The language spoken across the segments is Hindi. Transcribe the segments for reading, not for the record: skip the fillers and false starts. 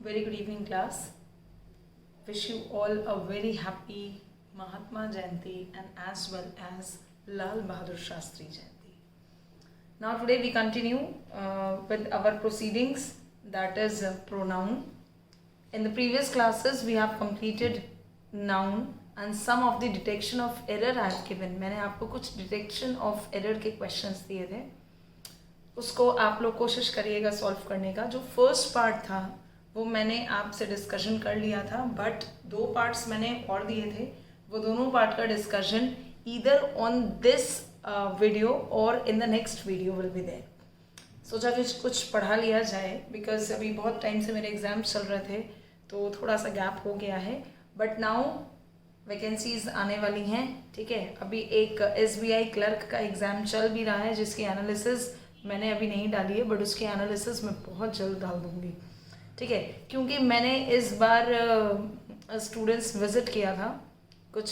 Very good evening, class. Wish you all a very happy Mahatma Jayanti and as well as Lal Bahadur Shastri Jayanti. Now today we continue with our proceedings, that is pronoun. In the previous classes we have completed noun and some of the detection of error I have given. मैंने आपको कुछ detection of error के questions दिए थे, उसको आप लोग कोशिश करिएगा सॉल्व करने का. जो फर्स्ट पार्ट था वो मैंने आपसे डिस्कशन कर लिया था, बट 2 पार्ट्स मैंने और दिए थे. वो दोनों पार्ट का discussion either on this video और in the next video will be there. सोचा कि कुछ पढ़ा लिया जाए, बिकॉज अभी बहुत टाइम से मेरे एग्जाम्स चल रहे थे तो थोड़ा सा गैप हो गया है. बट नाउ वैकेंसीज आने वाली हैं, ठीक है. अभी एक SBI क्लर्क का एग्ज़ाम चल भी रहा है जिसकी एनालिसिस मैंने अभी नहीं डाली है, बट उसकी एनालिसिस मैं बहुत जल्द डाल दूँगी, ठीक है. क्योंकि मैंने इस बार स्टूडेंट्स विज़िट किया था कुछ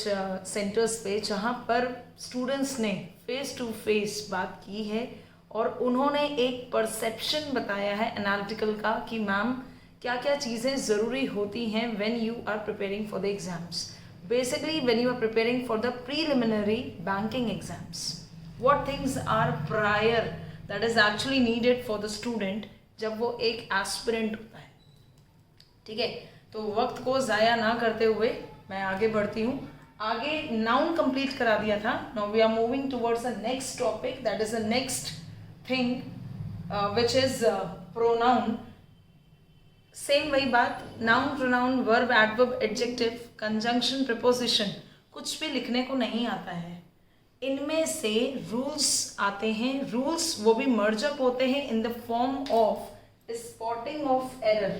सेंटर्स पे जहाँ पर स्टूडेंट्स ने फेस टू फेस बात की है और उन्होंने एक परसेप्शन बताया है एनालिटिकल का कि मैम क्या क्या चीज़ें ज़रूरी होती हैं when you are preparing for the exams. Basically when you are preparing for the preliminary banking exams, what things are prior that is actually needed for the student जब वो एक एस्पिरेंट होता है, ठीक है. तो वक्त को ज़ाया ना करते हुए मैं आगे बढ़ती हूँ. आगे नाउन कंप्लीट करा दिया था. Now we are moving towards the next topic, that is the next thing which is pronoun. Same वही बात, noun, pronoun, verb, adverb, adjective, conjunction, preposition, कुछ भी लिखने को नहीं आता है. इनमें से रूल्स आते हैं. रूल्स वो भी मर्ज अप होते हैं in the form of spotting of error.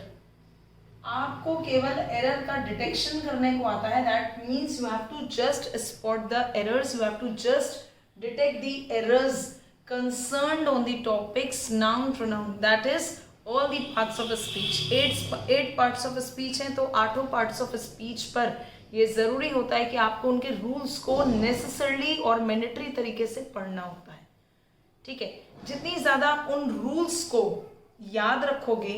आपको केवल एरर का डिटेक्शन करने को आता है. That means you have to just spot the errors, you have to just detect the errors concerned on the topics noun, pronoun, that is all the parts of speech. 8 parts of speech हैं, तो 8 पार्ट्स ऑफ स्पीच पर ये ज़रूरी होता है कि आपको उनके रूल्स को नेसेसरली और मैंडेटरी तरीके से पढ़ना होता है, ठीक है. जितनी ज़्यादा आप उन रूल्स को याद रखोगे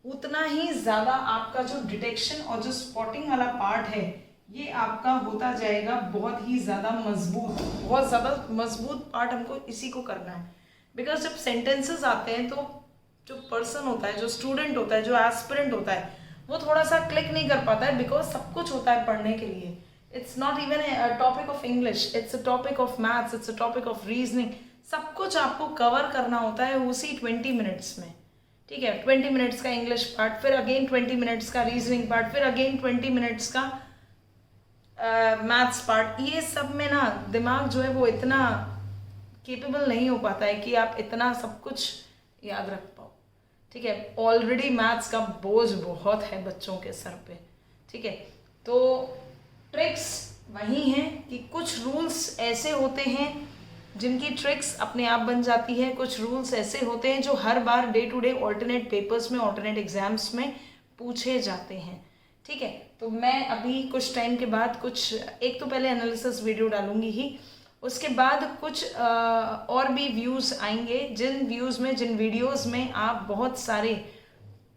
उतना ही ज़्यादा आपका जो डिटेक्शन और जो स्पॉटिंग वाला पार्ट है ये आपका होता जाएगा बहुत ही ज़्यादा मजबूत. बहुत ज़्यादा मजबूत पार्ट हमको इसी को करना है. बिकॉज जब सेंटेंसेस आते हैं तो जो पर्सन होता है, जो स्टूडेंट होता है, जो एस्पिरेंट होता है, वो थोड़ा सा क्लिक नहीं कर पाता है, बिकॉज सब कुछ होता है पढ़ने के लिए. It's not even a topic of English, it's a topic of maths, it's a topic of reasoning. सब कुछ आपको कवर करना होता है उसी 20 मिनट्स में, ठीक है. 20 मिनट्स का इंग्लिश पार्ट, फिर अगेन 20 मिनट्स का रीजनिंग पार्ट, फिर अगेन 20 मिनट्स का मैथ्स पार्ट. ये सब में ना दिमाग जो है वो इतना केपेबल नहीं हो पाता है कि आप इतना सब कुछ याद रख पाओ, ठीक है. ऑलरेडी मैथ्स का बोझ बहुत है बच्चों के सर पे, ठीक है. तो ट्रिक्स वही हैं कि कुछ रूल्स ऐसे होते हैं जिनकी ट्रिक्स अपने आप बन जाती है. कुछ रूल्स ऐसे होते हैं जो हर बार day to day alternate papers में, ऑल्टरनेट एग्जाम्स में पूछे जाते हैं, ठीक है. तो मैं अभी कुछ टाइम के बाद एक तो पहले एनालिसिस वीडियो डालूंगी ही, उसके बाद कुछ और भी व्यूज़ आएंगे जिन व्यूज़ में, जिन वीडियोज़ में आप बहुत सारे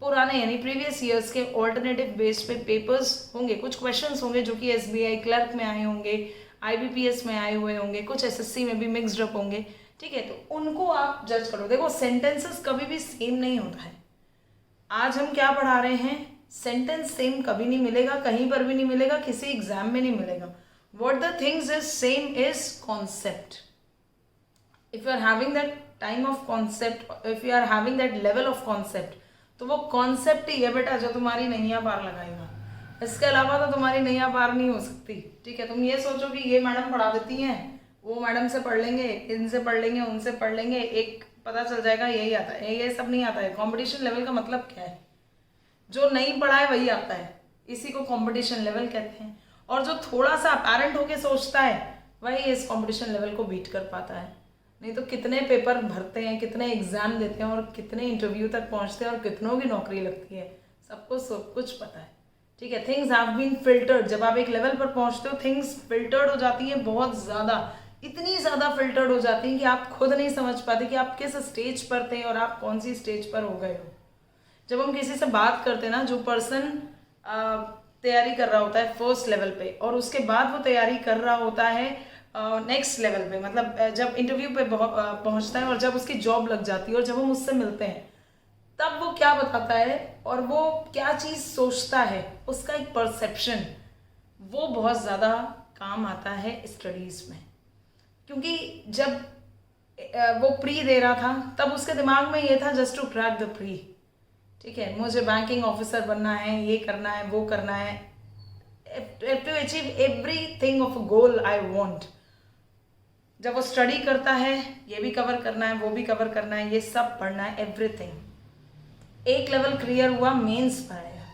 पुराने यानी प्रीवियस ईयर्स के ऑल्टरनेटिव बेस पे पेपर्स होंगे. कुछ क्वेश्चंस होंगे जो कि SBI क्लर्क में आए होंगे, IBPS में आए हुए होंगे, कुछ SSC में भी मिक्सड अप होंगे, ठीक है. तो उनको आप जज करो. देखो सेंटेंसेस कभी भी सेम नहीं होता है. आज हम क्या पढ़ा रहे हैं, सेंटेंस सेम कभी नहीं मिलेगा, कहीं पर भी नहीं मिलेगा, किसी एग्जाम में नहीं मिलेगा. What the things is same is concept. If you are having that time of concept, if you are having that level of concept, तो वो concept ही है बेटा जो तुम्हारी नैया पार लगाएगा. इसके अलावा तो तुम्हारी नैया पार नहीं हो सकती, ठीक है. तुम ये सोचो कि ये मैडम पढ़ा देती हैं, वो मैडम से पढ़ लेंगे, इनसे पढ़ लेंगे, उनसे पढ़ लेंगे, एक पता चल जाएगा यही आता है. ये सब नहीं आता है. कंपटीशन लेवल का मतलब क्या है? जो नहीं पढ़ा है वही आता है, इसी को कंपटीशन लेवल कहते हैं. और जो थोड़ा सा अपैरेंट होके सोचता है वही इस कंपटीशन लेवल को बीट कर पाता है. नहीं तो कितने पेपर भरते हैं, कितने एग्जाम देते हैं और कितने इंटरव्यू तक पहुंचते हैं और कितनों की नौकरी लगती है, सबको सब कुछ पता है, ठीक है. Things have been filtered. जब आप एक लेवल पर पहुंचते हो थिंग्स फिल्टर्ड हो जाती हैं, बहुत ज़्यादा, इतनी ज़्यादा फिल्टर्ड हो जाती हैं कि आप खुद नहीं समझ पाते कि आप किस स्टेज पर थे और आप कौन सी स्टेज पर हो गए हो, जब हम किसी से बात करते हैं ना, जो पर्सन तैयारी कर रहा होता है फर्स्ट लेवल पे और उसके बाद वो तैयारी कर रहा होता है नेक्स्ट लेवल पे, मतलब जब इंटरव्यू पे पहुंचता है और जब उसकी जॉब लग जाती है और जब हम उससे मिलते हैं तब वो क्या बताता है और वो क्या चीज़ सोचता है, उसका एक परसेप्शन, वो बहुत ज़्यादा काम आता है स्टडीज़ में। क्योंकि जब वो प्री दे रहा था तब उसके दिमाग में ये था just to crack the pre, ठीक है, मुझे बैंकिंग ऑफिसर बनना है, ये करना है, वो करना है, to achieve everything of a goal I want. जब वो स्टडी करता है, ये भी कवर करना है, वो भी कवर करना है, ये सब पढ़ना है, एवरीथिंग। एक लेवल क्लियर हुआ, मेंस पर आया।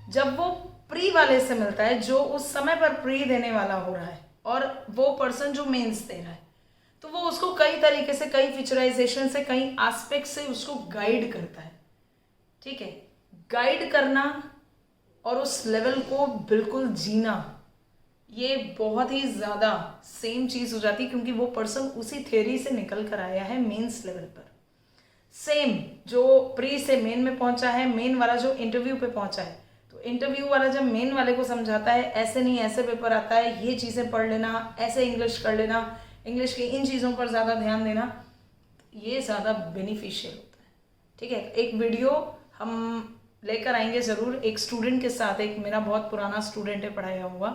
जब वो प्री वाले से मिलता है जो उस समय पर प्री देने वाला हो रहा है और वो पर्सन जो मेंस दे रहा है, तो वो उसको कई तरीके से, कई फीचराइजेशन से, कई एस्पेक्ट से उसको गाइड करता है, ठीक है। गाइड करना और उस लेवल को बिल्कुल जीना, ये बहुत ही ज़्यादा सेम चीज़ हो जाती है, क्योंकि वो पर्सन उसी थ्योरी से निकल कर आया है मेंस लेवल पर। सेम जो प्री से मेन में पहुंचा है, मेन वाला जो इंटरव्यू पे पहुंचा है, तो इंटरव्यू वाला जब मेन वाले को समझाता है ऐसे नहीं, ऐसे पेपर आता है, ये चीज़ें पढ़ लेना, ऐसे इंग्लिश कर लेना, इंग्लिश की इन चीज़ों पर ज़्यादा ध्यान देना, ये ज़्यादा बेनिफिशियल होता है, ठीक है। एक वीडियो हम लेकर आएंगे ज़रूर, एक स्टूडेंट के साथ, एक मेरा बहुत पुराना स्टूडेंट है पढ़ाया हुआ,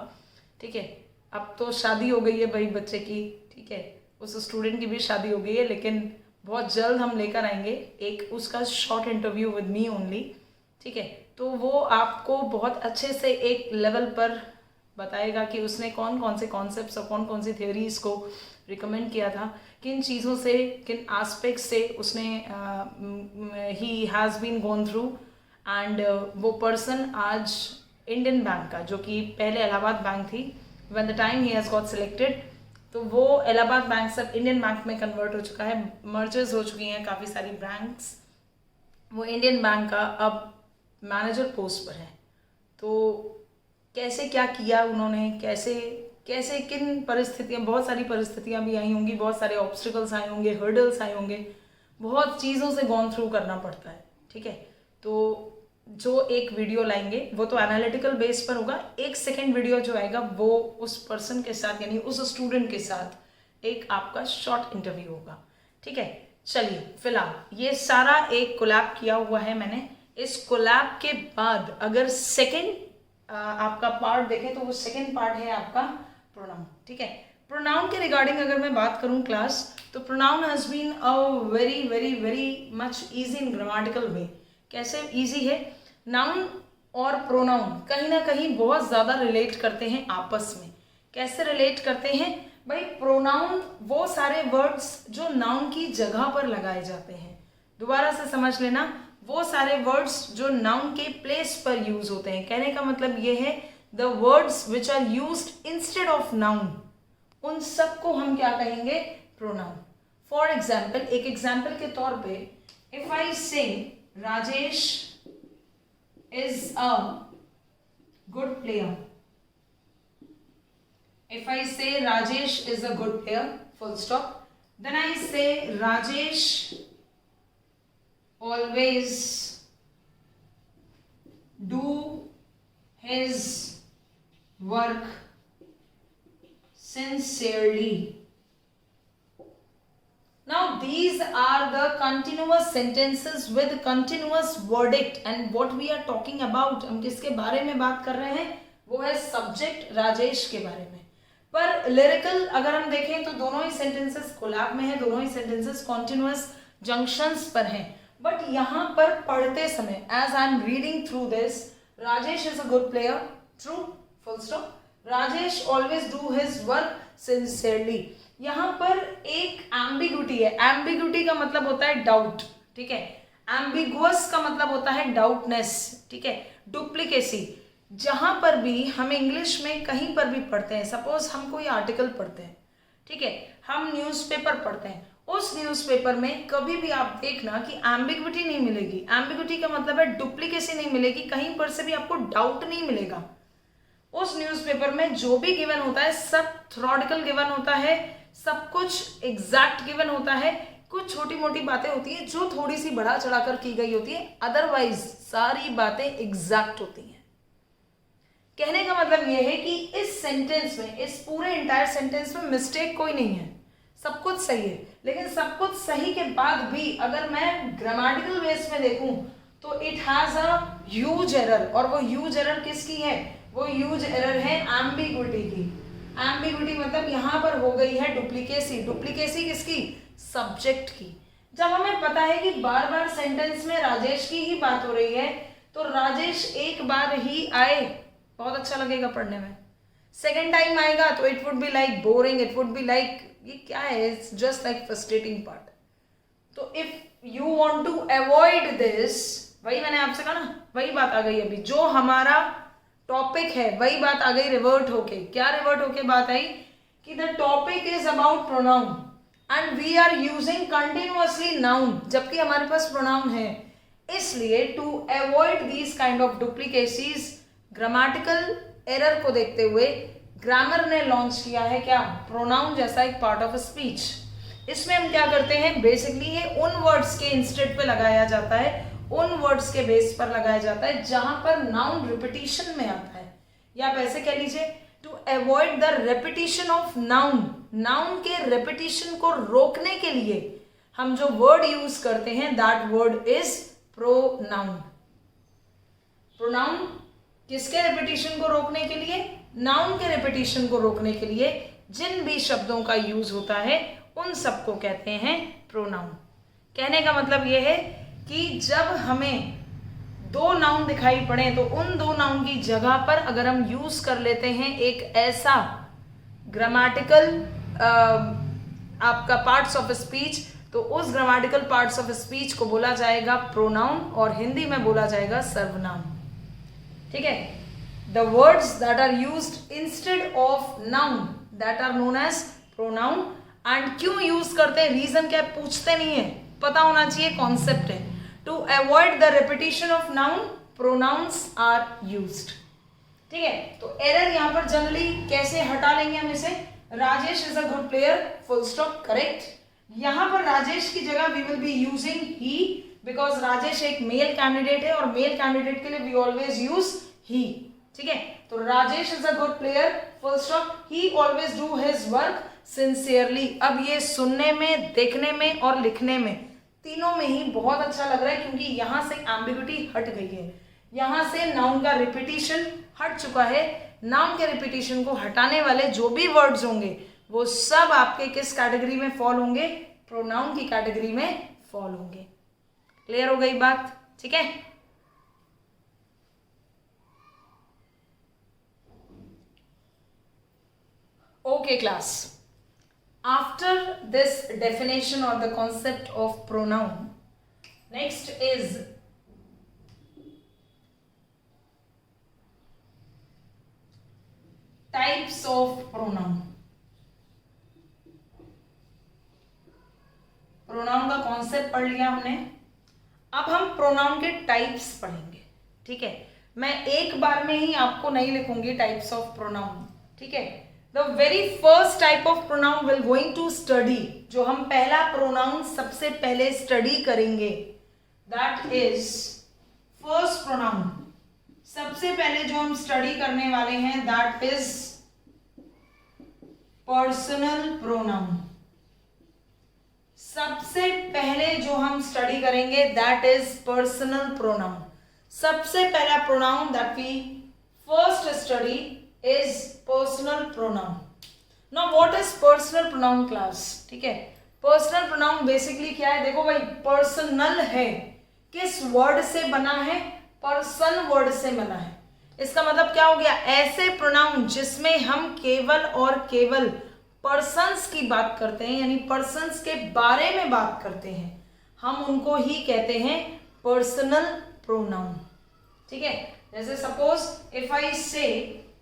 ठीक है। अब तो शादी हो गई है भाई बच्चे की, ठीक है, उस स्टूडेंट की भी शादी हो गई है, लेकिन बहुत जल्द हम लेकर आएंगे एक उसका short interview with me only, ठीक है। तो वो आपको बहुत अच्छे से एक लेवल पर बताएगा कि उसने कौन कौन से कॉन्सेप्ट्स और कौन कौन सी थ्योरीज को रिकमेंड किया था, किन चीज़ों से, किन एस्पेक्ट्स से उसने he has been gone through. And वो पर्सन आज इंडियन बैंक का, जो कि पहले इलाहाबाद बैंक थी, when the time he has got selected, तो वो इलाहाबाद बैंक से इंडियन बैंक में कन्वर्ट हो चुका है, मर्जर्स हो चुकी हैं काफ़ी सारी बैंक्स, वो इंडियन बैंक का अब मैनेजर पोस्ट पर है। तो कैसे क्या किया उन्होंने, कैसे कैसे किन परिस्थितियाँ, बहुत सारी परिस्थितियाँ भी आई होंगी, बहुत सारे ऑब्स्टिकल्स आए होंगे, हर्डल्स आए होंगे, बहुत चीज़ों से गॉन थ्रू करना पड़ता है, ठीक है। तो जो एक वीडियो लाएंगे वो तो एनालिटिकल बेस पर होगा, एक सेकेंड वीडियो जो आएगा वो उस पर्सन के साथ, यानी उस स्टूडेंट के साथ एक आपका शॉर्ट इंटरव्यू होगा, ठीक है। चलिए, फिलहाल ये सारा एक कोलैब किया हुआ है मैंने। इस कोलैब के बाद अगर सेकेंड आपका पार्ट देखें तो वो सेकेंड पार्ट है आपका प्रोनाउन, ठीक है। प्रोनाउन के रिगार्डिंग अगर मैं बात करूं क्लास, तो pronoun has been a very very very much easy in grammatical way. कैसे ईजी है? नाउन और प्रोनाउन कहीं ना कहीं बहुत ज़्यादा रिलेट करते हैं आपस में। कैसे रिलेट करते हैं भाई? प्रोनाउन वो सारे वर्ड्स जो नाउन की जगह पर लगाए जाते हैं, दोबारा से समझ लेना, वो सारे वर्ड्स जो नाउन के प्लेस पर यूज होते हैं। कहने का मतलब ये है, the words which are used instead of noun, उन सब को हम क्या कहेंगे? प्रोनाउन। फॉर एग्जाम्पल, एक एग्जाम्पल के तौर पे, if I say Rajesh is a good player, if I say Rajesh is a good player, full stop, then I say Rajesh always do his work sincerely. Now these are the continuous sentences with continuous verdict, and what we are talking about, हम किसके बारे में बात कर रहे हैं? वो है सब्जेक्ट राजेश के बारे में। पर लिरिकल अगर हम देखें तो दोनों ही सेंटेंसेस कोलैब में है, दोनों ही सेंटेंसेस कॉन्टिन्यूअस जंक्शंस पर हैं। बट यहाँ पर पढ़ते समय, as I am reading through this, Rajesh is a good player, true, full stop, Rajesh always do his work sincerely. यहाँ पर एक एम्बिग्यूटी है। एम्बिग्यूटी का मतलब होता है डाउट, ठीक है। एम्बिगुअस का मतलब होता है डाउटनेस, ठीक है। डुप्लीकेसी, जहां पर भी हम इंग्लिश में कहीं पर भी पढ़ते हैं, सपोज हम कोई आर्टिकल पढ़ते हैं, ठीक है, हम न्यूज़पेपर पढ़ते हैं, उस न्यूज़पेपर में कभी भी आप देखना कि एम्बिग्विटी नहीं मिलेगी। एम्बिग्विटी का मतलब है डुप्लीकेसी नहीं मिलेगी, कहीं पर से भी आपको डाउट नहीं मिलेगा। उस न्यूज़पेपर में जो भी गिवन होता है सब थ्योरेटिकल गिवन होता है, सब कुछ एग्जैक्ट गिवन होता है, कुछ छोटी मोटी बातें होती हैं जो थोड़ी सी बढ़ा चढ़ाकर की गई होती है, अदरवाइज सारी बातें एग्जैक्ट होती हैं। कहने का मतलब यह है कि इस सेंटेंस में, इस पूरे इंटायर सेंटेंस में मिस्टेक कोई नहीं है, सब कुछ सही है। लेकिन सब कुछ सही के बाद भी अगर मैं ग्रामेटिकल बेस में देखूं तो it has a huge error, और वो ह्यूज एरर किसकी है? वो ह्यूज एरर है एम्बिगुइटी की। एम्बिगुइटी मतलब यहां पर हो गई है डुप्लीकेसी। डुप्लीकेसी किसकी? सब्जेक्ट की। जब हमें पता है कि बार बार सेंटेंस में राजेश की ही बात हो रही है तो राजेश एक बार ही आए, बहुत अच्छा लगेगा पढ़ने में। सेकेंड टाइम आएगा तो it would be like boring, it would be like ये क्या है, it's just like frustrating part. तो if you want to avoid this, वही मैंने आपसे कहा ना, वही बात आ गई अभी, जो हमारा टॉपिक है वही बात आ गई रिवर्ट होके। क्या रिवर्ट होके बात आई? कि the topic is about pronoun and we are using continuously noun, जबकि हमारे पास प्रोनाउन है। इसलिए to avoid these kind of duplicacies, grammatical error को देखते हुए ग्रामर ने लॉन्च किया है क्या? प्रोनाउन जैसा एक पार्ट ऑफ स्पीच। इसमें हम क्या करते हैं? बेसिकली ये उन वर्ड्स के इंस्टेड पे लगाया जाता है, उन वर्ड्स के बेस पर लगाया जाता है जहां पर नाउन रिपीटिशन में आता है, या आप ऐसे कह लीजिए to avoid the repetition of noun. Noun के रेपिटिशन को रोकने के लिए हम जो वर्ड यूज करते हैं that word is pronoun. Pronoun किसके रेपिटिशन को रोकने के लिए? नाउन के रेपिटिशन को रोकने के लिए जिन भी शब्दों का यूज होता है उन सबको कहते हैं प्रोनाउन। कहने का मतलब यह है कि जब हमें दो नाउन दिखाई पड़े तो उन दो नाउन की जगह पर अगर हम यूज कर लेते हैं एक ऐसा ग्रामेटिकल आपका पार्ट्स ऑफ स्पीच, तो उस ग्रामेटिकल पार्ट्स ऑफ स्पीच को बोला जाएगा प्रोनाउन, और हिंदी में बोला जाएगा सर्वनाम। ठीक है? The words that are used instead of noun that are known as pronoun। and क्यों यूज करते हैं, रीजन क्या है, पूछते नहीं है, पता होना चाहिए, कॉन्सेप्ट है। To avoid the repetition of noun, pronouns are used। ठीक है? तो एरर यहाँ पर जनरली कैसे हटा लेंगे हम इसे? Rajesh is a good player, full stop, correct. यहाँ पर राजेश की जगह we will be using he, because Rajesh एक मेल कैंडिडेट है और मेल कैंडिडेट के लिए वी ऑलवेज यूज ही। ठीक है? तो Rajesh is a good player, full stop, he always do his work sincerely. अब ये सुनने में, देखने में और लिखने में, तीनों में ही बहुत अच्छा लग रहा है, क्योंकि यहां से एम्बिग्युइटी हट गई है, यहां से नाउन का रिपीटिशन हट चुका है। नाउन के रिपीटिशन को हटाने वाले जो भी वर्ड्स होंगे वो सब आपके किस कैटेगरी में फॉल होंगे? प्रोनाउन की कैटेगरी में फॉल होंगे। क्लियर हो गई बात? ठीक है? Okay class, after this definition or the concept of pronoun, next is types of pronoun। Pronoun का कॉन्सेप्ट पढ़ लिया हमने, अब हम प्रोनाउन के टाइप्स पढ़ेंगे। ठीक है? मैं एक बार में ही आपको नहीं लिखूंगी टाइप्स ऑफ प्रोनाउन। ठीक है? The very first type of pronoun we're going to study, जो हम पहला प्रोनाउन सबसे पहले स्टडी करेंगे, that is first pronoun। सबसे पहले जो हम स्टडी करने वाले हैं that is personal pronoun। सबसे पहले जो हम स्टडी करेंगे that is personal pronoun। सबसे पहला pronoun that we first study is personal pronoun। now what is personal pronoun class? ठीक है? personal pronoun basically क्या है? देखो भाई, personal है, किस वर्ड से बना है? person वर्ड से बना है। इसका मतलब क्या हो गया? ऐसे प्रोनाउन जिसमें हम केवल और केवल पर्सन्स की बात करते हैं, यानी पर्सन्स के बारे में बात करते हैं, हम उनको ही कहते हैं पर्सनल प्रोनाउन। ठीक है? जैसे सपोज इफ आई से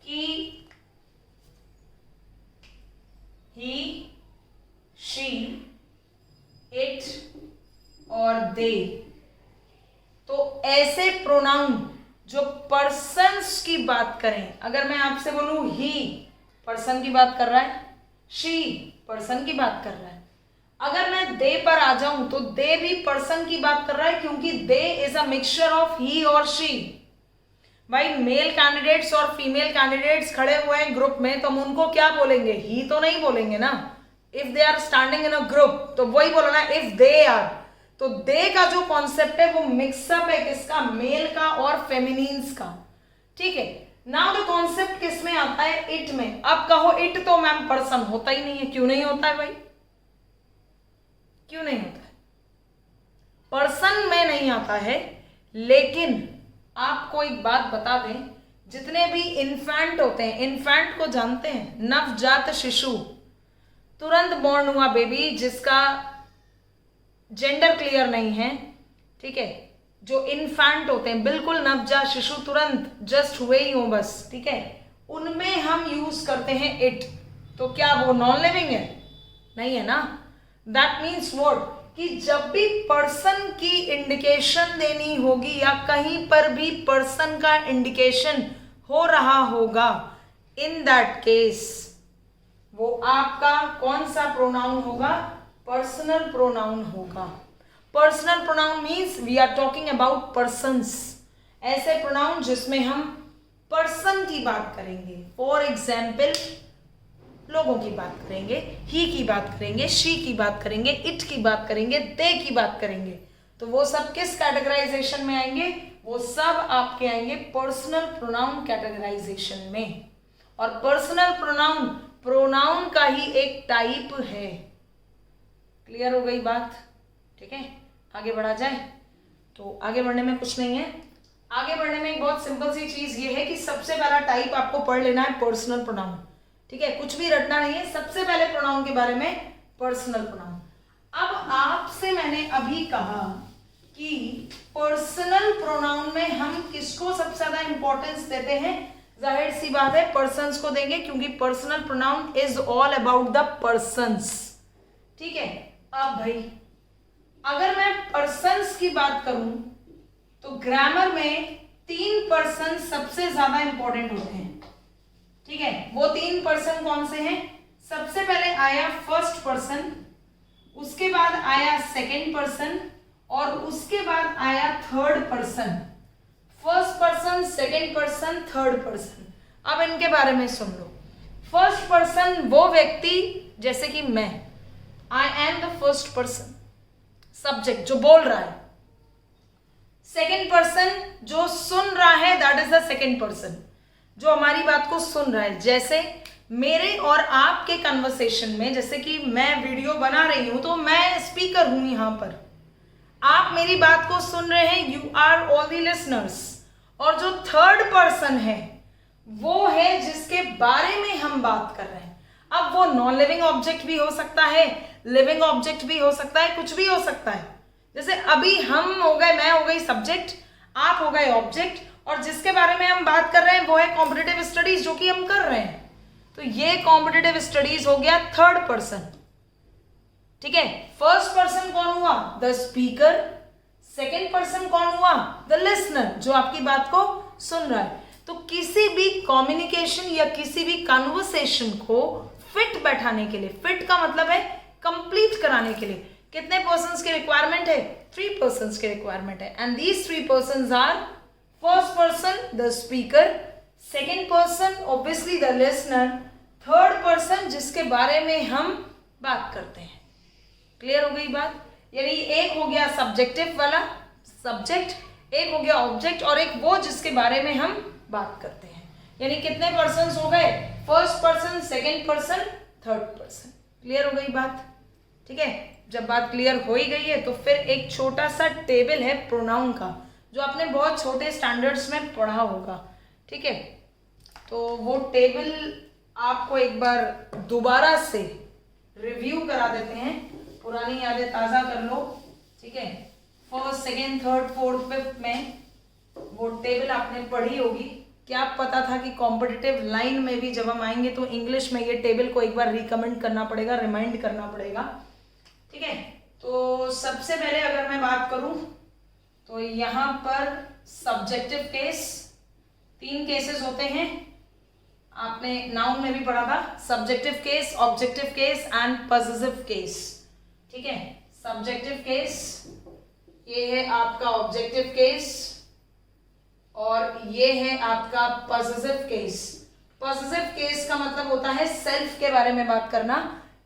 कि he, she, it और they, तो ऐसे प्रोनाउन जो पर्सन्स की बात करें, अगर मैं आपसे बोलूं ही पर्सन की बात कर रहा है, she पर्सन की बात कर रहा है, अगर मैं दे पर आ जाऊं तो दे भी पर्सन की बात कर रहा है, क्योंकि दे इज अ मिक्सचर ऑफ ही और शी। भाई मेल कैंडिडेट्स और फीमेल कैंडिडेट्स खड़े हुए हैं ग्रुप में, तो हम उनको क्या बोलेंगे? ही तो नहीं बोलेंगे ना। If they are standing in a group तो वही बोलना, इफ दे आर। तो दे का जो कॉन्सेप्ट है वो मिक्सअप है किसका? मेल का और फेमिनिन्स का। ठीक है, नाउ द कॉन्सेप्ट किस में आता है? इट में। अब कहो इट तो मैम पर्सन होता ही नहीं है। क्यों नहीं होता है भाई? क्यों नहीं होता है? पर्सन में नहीं आता है, लेकिन आपको एक बात बता दें, जितने भी इन्फेंट होते हैं, इन्फेंट को जानते हैं? नवजात शिशु, तुरंत बॉर्न हुआ बेबी जिसका जेंडर क्लियर नहीं है, ठीक है, जो इन्फेंट होते हैं, बिल्कुल नवजात शिशु, तुरंत जस्ट हुए ही हो बस, ठीक है, उनमें हम यूज करते हैं इट। तो क्या वो नॉन लिविंग है? नहीं है ना। That means what? कि जब भी पर्सन की इंडिकेशन देनी होगी या कहीं पर भी पर्सन का इंडिकेशन हो रहा होगा, इन दैट केस वो आपका कौन सा प्रोनाउन होगा? पर्सनल प्रोनाउन होगा। Personal pronoun means we are talking about persons, ऐसे प्रोनाउन जिसमें हम पर्सन की बात करेंगे। फॉर एग्जाम्पल लोगों की बात करेंगे, ही की बात करेंगे, शी की बात करेंगे, इट की बात करेंगे, दे की बात करेंगे। तो वो सब किस कैटेगराइजेशन में आएंगे? वो सब आपके आएंगे पर्सनल प्रोनाउन कैटेगराइजेशन में। और पर्सनल प्रोनाउन प्रोनाउन का ही एक टाइप है। क्लियर हो गई बात? ठीक है, आगे बढ़ा जाए। तो आगे बढ़ने में कुछ नहीं है। आगे बढ़ने में एक बहुत सिंपल सी चीज ये है कि सबसे पहला टाइप आपको पढ़ लेना है पर्सनल प्रोनाउन। ठीक है, कुछ भी रटना नहीं है, सबसे पहले प्रोनाउन के बारे में, पर्सनल प्रोनाउन। अब आपसे मैंने अभी कहा कि पर्सनल प्रोनाउन में हम किसको सबसे ज्यादा इंपॉर्टेंस देते हैं? जाहिर सी बात है पर्सन्स को देंगे, क्योंकि personal pronoun is all about the persons. ठीक है, अब भाई अगर मैं पर्सन्स की बात करूं तो ग्रामर में 3 पर्सन सबसे ज्यादा इंपॉर्टेंट होते हैं। ठीक है, वो 3 पर्सन कौन से हैं? सबसे पहले आया फर्स्ट पर्सन, उसके बाद आया सेकंड पर्सन और उसके बाद आया third person. First person, second person, third person. अब इनके बारे में सुन लो। फर्स्ट पर्सन वो व्यक्ति जैसे कि मैं, I am the first person, subject जो बोल रहा है। सेकंड पर्सन जो सुन रहा है, that is the second person, जो हमारी बात को सुन रहा है। जैसे मेरे और आपके कन्वर्सेशन में, जैसे कि मैं वीडियो बना रही हूं तो मैं स्पीकर हूं यहां पर, आप मेरी बात को सुन रहे हैं, you are all the listeners. और जो थर्ड पर्सन है वो है जिसके बारे में हम बात कर रहे हैं। अब वो नॉन लिविंग ऑब्जेक्ट भी हो सकता है, लिविंग ऑब्जेक्ट भी हो सकता है, कुछ भी हो सकता है। जैसे अभी हम हो गए, मैं हो गई सब्जेक्ट, आप हो गए ऑब्जेक्ट, और जिसके बारे में हम बात कर रहे हैं वो है कॉम्पिटिटिव स्टडीज, जो कि हम कर रहे हैं। तो ये कॉम्पिटिटिव स्टडीज हो गया थर्ड पर्सन। ठीक है, फर्स्ट पर्सन कौन हुआ? The speaker. सेकेंड पर्सन कौन हुआ? द लिसनर, जो आपकी बात को सुन रहा है। तो किसी भी कम्युनिकेशन या किसी भी कन्वर्सेशन को फिट बैठाने के लिए, फिट का मतलब है कंप्लीट कराने के लिए कितने पर्सन्स की रिक्वायरमेंट है? 3 पर्सन्स की रिक्वायरमेंट है। And these 3 persons are first person the speaker, second person obviously the listener, third person जिसके बारे में हम बात करते हैं। क्लियर हो गई बात? यानी एक हो गया सब्जेक्टिव वाला सब्जेक्ट, एक हो गया ऑब्जेक्ट, और एक वो जिसके बारे में हम बात करते हैं। यानी कितने पर्सन्स हो गए? First person, second person, third person. Clear हो गई बात? ठीक है, जब बात क्लियर हो ही गई है तो फिर एक छोटा सा टेबल है प्रोनाउन का, जो आपने बहुत छोटे स्टैंडर्ड्स में पढ़ा होगा। ठीक है, तो वो टेबल आपको एक बार दोबारा से रिव्यू करा देते हैं, पुरानी यादें ताज़ा कर लो। ठीक है, first, second, third, fourth, fifth में वो टेबल आपने पढ़ी होगी। क्या पता था कि कॉम्पिटिटिव लाइन में भी जब हम आएंगे तो इंग्लिश में ये टेबल को एक बार रिकमेंड करना पड़ेगा, रिमाइंड करना पड़ेगा। ठीक है, तो सबसे पहले अगर मैं बात करूं तो यहाँ पर सब्जेक्टिव केस, 3 केसेस होते हैं, आपने नाउन में भी पढ़ा था, subjective case, objective case and possessive case. ठीक है, सब्जेक्टिव केस, ये है आपका ऑब्जेक्टिव केस, और ये है आपका पॉसेसिव केस। पॉसेसिव केस का मतलब होता है सेल्फ के बारे में बात करना।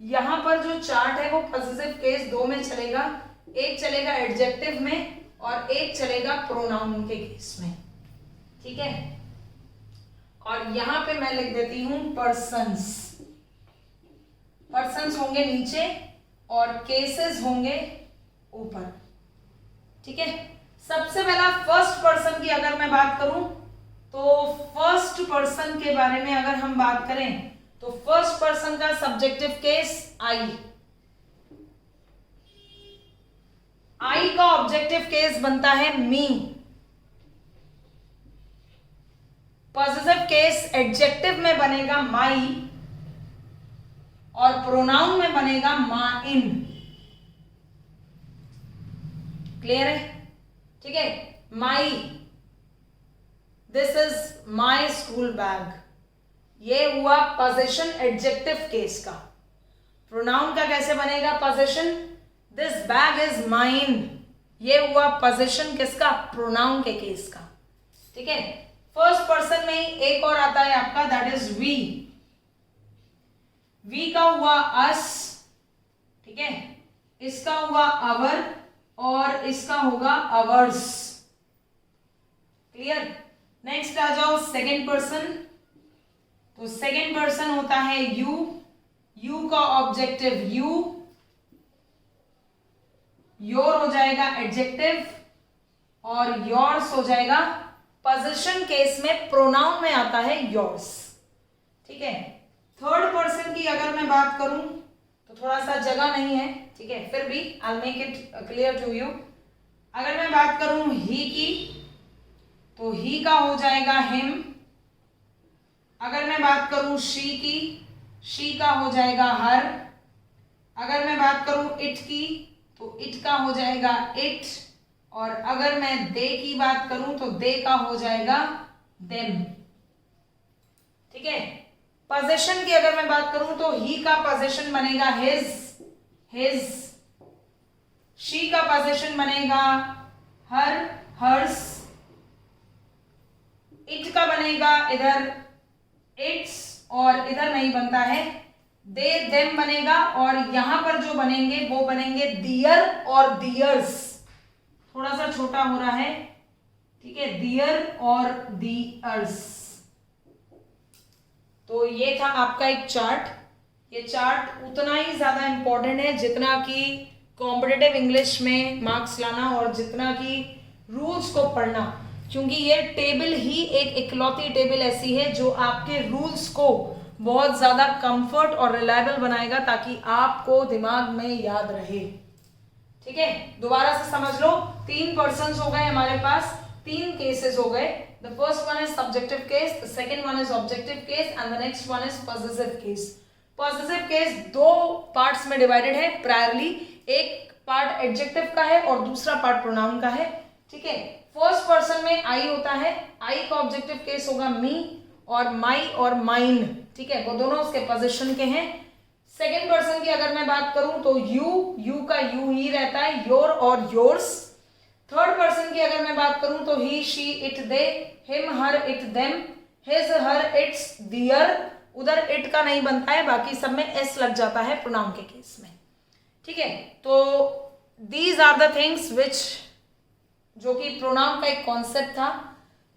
यहां पर जो चार्ट है वो पॉसेसिव केस दो में चलेगा, एक चलेगा एडजेक्टिव में और एक चलेगा प्रोनाउन के केस में, ठीक है। और यहां पे मैं लिख देती हूं पर्सन्स, पर्सन्स होंगे नीचे और केसेस होंगे ऊपर, ठीक है। सबसे पहला फर्स्ट पर्सन की अगर मैं बात करूं तो फर्स्ट पर्सन के बारे में अगर हम बात करें तो फर्स्ट पर्सन का सब्जेक्टिव केस आई का ऑब्जेक्टिव केस बनता है मी। पॉसेसिव केस एडजेक्टिव में बनेगा माई और प्रोनाउन में बनेगा माइन। क्लियर है, ठीक है। My, this is my school bag, ये हुआ पोजेशन एडजेक्टिव केस का। प्रोनाउन का कैसे बनेगा possession, this bag is mine, ये हुआ पोजेशन किसका, प्रोनाउन के केस का, ठीक है। फर्स्ट पर्सन में ही एक और आता है आपका, दैट इज वी। वी का हुआ अस, ठीक है, इसका हुआ अवर और इसका होगा अवर्स। क्लियर। नेक्स्ट आ जाओ सेकेंड पर्सन, तो सेकेंड पर्सन होता है यू। यू का ऑब्जेक्टिव यू, योर हो जाएगा एडजेक्टिव और योर्स हो जाएगा पोजीशन केस में, प्रोनाउन में आता है योर्स, ठीक है। थर्ड पर्सन की अगर मैं बात करूं तो थोड़ा सा जगह नहीं है, ठीक है, फिर भी I make it clear to you. अगर मैं बात करूं ही की तो ही का हो जाएगा हिम। अगर मैं बात करूं शी की, शी का हो जाएगा हर। अगर मैं बात करूं इट की तो इट का हो जाएगा इट। और अगर मैं दे की बात करूं तो दे का हो जाएगा देम, ठीक है। पोजीशन की अगर मैं बात करूं तो ही का पोजीशन बनेगा हिज, हिज। शी का पोजीशन बनेगा हर, हर्स। इट का बनेगा इधर इट्स और इधर नहीं बनता है, दे देम बनेगा। और यहां पर जो बनेंगे वो बनेंगे दियर और दियर्स, थोड़ा सा छोटा हो रहा है, ठीक है, दियर और दियर्स। तो ये था आपका एक चार्ट। ये चार्ट उतना ही ज्यादा इंपॉर्टेंट है जितना कि कॉम्पिटिटिव इंग्लिश में मार्क्स लाना और जितना कि रूल्स को पढ़ना, क्योंकि ये टेबल ही एक इकलौती टेबल ऐसी है जो आपके रूल्स को बहुत ज्यादा कंफर्ट और रिलायबल बनाएगा ताकि आपको दिमाग में याद रहे, ठीक है। दोबारा से समझ लो, 3 पर्सन्स हो गए हमारे पास, 3 केसेस हो गए। The first one is subjective case, the second one is objective case and the next one is possessive case. Possessive case दो पार्ट्स में डिवाइडेड है प्रायरली, एक पार्ट एडजेक्टिव का है और दूसरा पार्ट प्रोनाउन का है, ठीक है। फर्स्ट पर्सन में आई होता है, आई का ऑब्जेक्टिव केस होगा मी और माई और माइन, ठीक है, वो दोनों उसके पोजीशन के हैं। सेकेंड पर्सन की अगर मैं बात करूं तो यू, यू का यू ही रहता है, योर और योर्स। थर्ड पर्सन की अगर मैं बात करूं तो he, she, it, they, him, her, it, them, his, her, its, their. उधर इट का नहीं बनता है, बाकी सब में एस लग जाता है प्रोनाउन के केस में, ठीक है। तो these are the things which, जो कि प्रोनाउन का एक कॉन्सेप्ट था,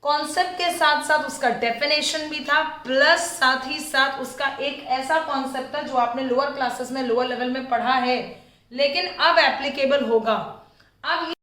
कॉन्सेप्ट के साथ साथ उसका डेफिनेशन भी था, प्लस साथ ही साथ उसका एक ऐसा कॉन्सेप्ट था जो आपने लोअर क्लासेस में, लोअर लेवल में पढ़ा है लेकिन अब एप्लीकेबल होगा। अब